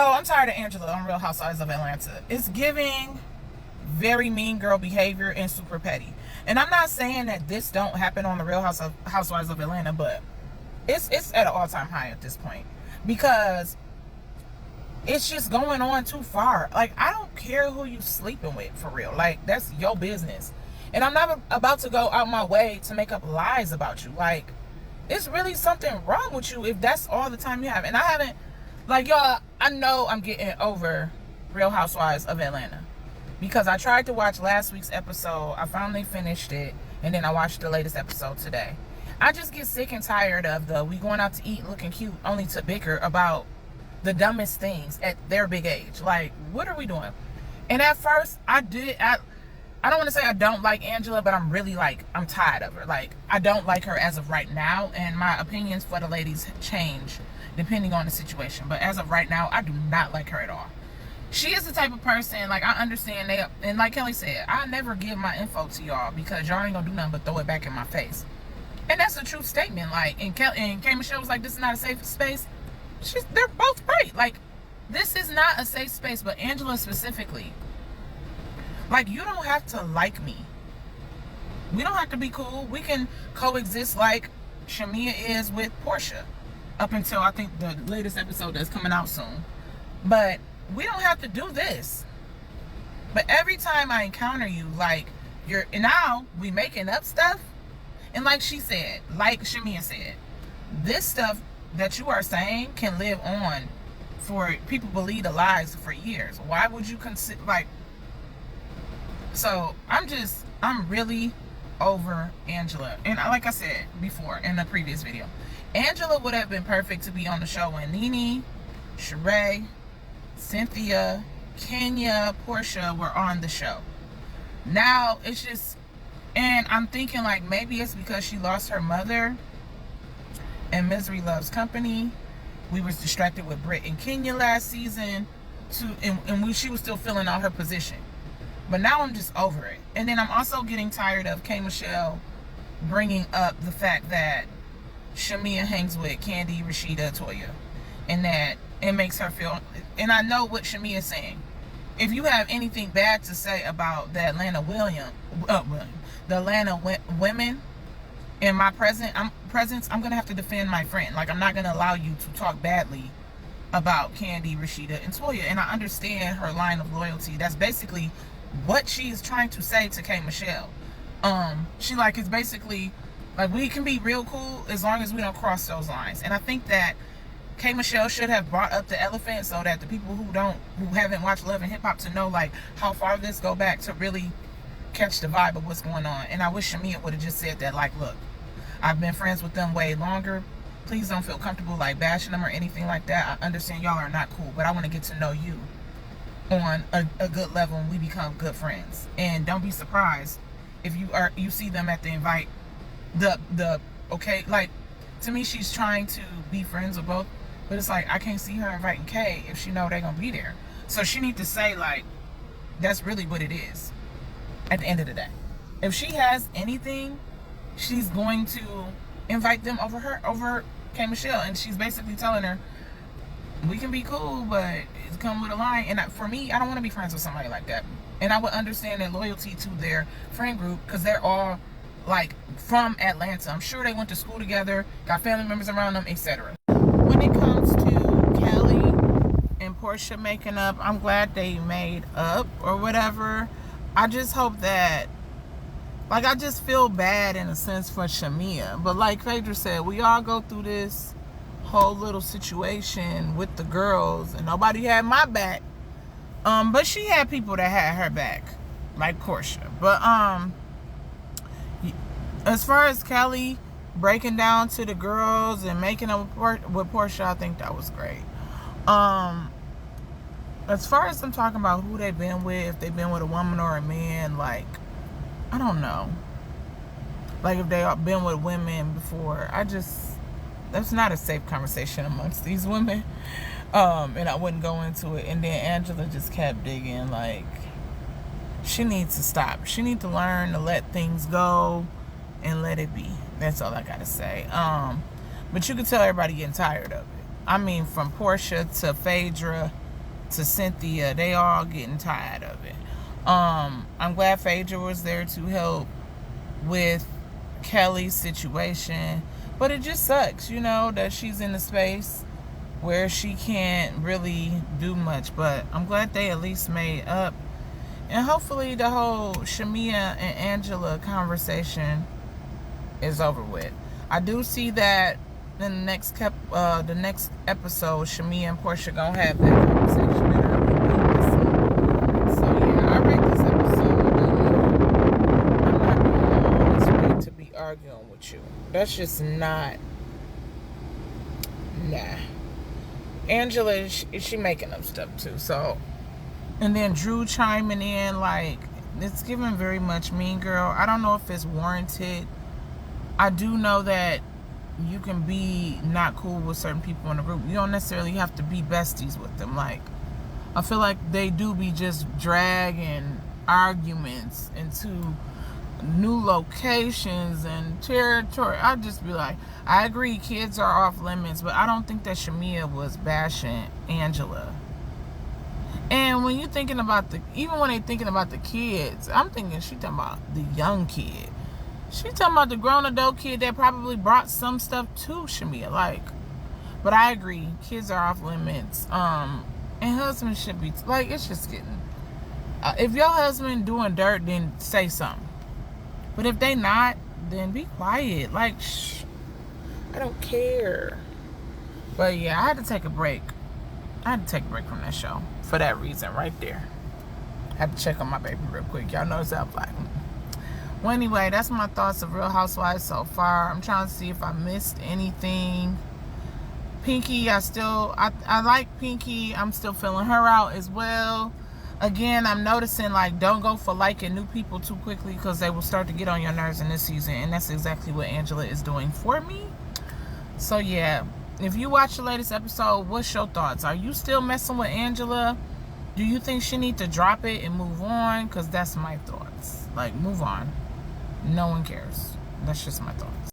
Oh, I'm tired of Angela on Real Housewives of Atlanta. It's giving very mean girl behavior and super petty. And I'm not saying that this don't happen on the Real Housewives of Atlanta, but it's at an all-time high at this point because it's just going on too far. Like, I don't care who you sleeping with, for real. Like, that's your business. And I'm not about to go out my way to make up lies about you. Like, it's really something wrong with you if that's all the time you have. And I haven't, like, y'all, I know I'm getting over Real Housewives of Atlanta because I tried to watch last week's episode. I finally finished it, and then I watched the latest episode today. I just get sick and tired of the we going out to eat looking cute only to bicker about the dumbest things at their big age. Like, what are we doing? And at first, I don't want to say I don't like Angela, but I'm really like, I'm tired of her. Like, I don't like her as of right now, and my opinions for the ladies change depending on the situation. But as of right now, I do not like her at all. She is the type of person, like, I understand and like Kelly said, I never give my info to y'all because y'all ain't gonna do nothing but throw it back in my face. And that's a true statement. Like, and K. Michelle was like, this is not a safe space. They're both right. Like, this is not a safe space, but Angela specifically. Like, you don't have to like me. We don't have to be cool. We can coexist like Shamia is with Portia. Up until, I think, the latest episode that's coming out soon. But we don't have to do this. But every time I encounter you, like, and now we making up stuff. And like she said, like Shamia said, this stuff that you are saying can live on for people believe the lies for years. Why would you consider, like, so I'm really over Angela. And like I said before in the previous video, Angela would have been perfect to be on the show when Nene, Sheree, Cynthia, Kenya, Portia were on the show. Now it's just, and I'm thinking like maybe it's because she lost her mother and Misery Loves Company. We was distracted with Britt and Kenya last season and she was still filling out her position. But now I'm just over it. And then I'm also getting tired of K. Michelle bringing up the fact that Shamia hangs with Candy, Rashida, Toya. And that it makes her feel, and I know what Shamia is saying. If you have anything bad to say about the Atlanta the Atlanta women in my presence, I'm going to have to defend my friend. Like, I'm not going to allow you to talk badly about Candy, Rashida, and Toya. And I understand her line of loyalty. That's basically what she is trying to say to K. Michelle. She like is basically like, we can be real cool as long as we don't cross those lines. And I think that K. Michelle should have brought up the elephant so that the people who haven't watched Love and Hip Hop to know like how far this go back to really catch the vibe of what's going on. And I wish Shamia would have just said that, like, look, I've been friends with them way longer. Please don't feel comfortable like bashing them or anything like that. I understand y'all are not cool, but I want to get to know you on a good level and we become good friends. And don't be surprised if you see them at the invite okay, like, to me she's trying to be friends with both, but it's like I can't see her inviting Kay if she know they're gonna be there. So she need to say, like, that's really what it is at the end of the day. If she has anything, she's going to invite them over K. Michelle, and she's basically telling her we can be cool, but it's come with a line. And for me, I don't want to be friends with somebody like that. And I would understand their loyalty to their friend group because they're all like from Atlanta. I'm sure they went to school together, got family members around them, etc. When it comes to Kelly and Portia making up, I'm glad they made up or whatever. I just hope that, like, I just feel bad in a sense for Shamia. But like Phaedra said, we all go through this whole little situation with the girls and nobody had my back. But she had people that had her back, like Portia. But as far as Kelly breaking down to the girls and making up with Portia, I think that was great. As far as them talking about who they've been with, if they've been with a woman or a man, like, I don't know. Like, if they've been with women before, that's not a safe conversation amongst these women. And I wouldn't go into it. And then Angela just kept digging. Like, she needs to stop. She needs to learn to let things go and let it be. That's all I gotta say. But you can tell everybody getting tired of it. I mean, from Portia to Phaedra to Cynthia. They all getting tired of it. I'm glad Phaedra was there to help with Kelly's situation, but it just sucks, you know, that she's in a space where she can't really do much. But I'm glad they at least made up, and hopefully the whole Shamia and Angela conversation is over with. I do see that in the next episode, Shamia and Portia gonna have that conversation. So yeah, I rate this episode. I'm not gonna always wait to be arguing with you. That's just not. Nah. Angela, she making up stuff too. So, and then Drew chiming in, like, it's giving very much Mean Girl. I don't know if it's warranted. I do know that you can be not cool with certain people in the group. You don't necessarily have to be besties with them. Like, I feel like they do be just dragging arguments into new locations and territory. I'd just be like, I agree, kids are off limits, but I don't think that Shamia was bashing Angela. And when you're thinking about even when they're thinking about the kids, I'm thinking she talking about the young kid. She talking about the grown adult kid that probably brought some stuff to Shamia. Like, but I agree, kids are off limits. And husbands should be, like, it's just getting, if your husband doing dirt, then say something. But if they not, then be quiet. Like, shh, I don't care. But yeah, I had to take a break. I had to take a break from that show for that reason right there. I had to check on my baby real quick. Y'all notice that I'm like, Well, anyway, that's my thoughts of Real Housewives so far. I'm trying to see if I missed anything. Pinky, I like Pinky. I'm still feeling her out as well. Again, I'm noticing, like, don't go for liking new people too quickly, because they will start to get on your nerves in this season. And that's exactly what Angela is doing for me. So, yeah. If you watch the latest episode, what's your thoughts? Are you still messing with Angela? Do you think she need to drop it and move on? Because that's my thoughts. Like, move on. No one cares. That's just my thoughts.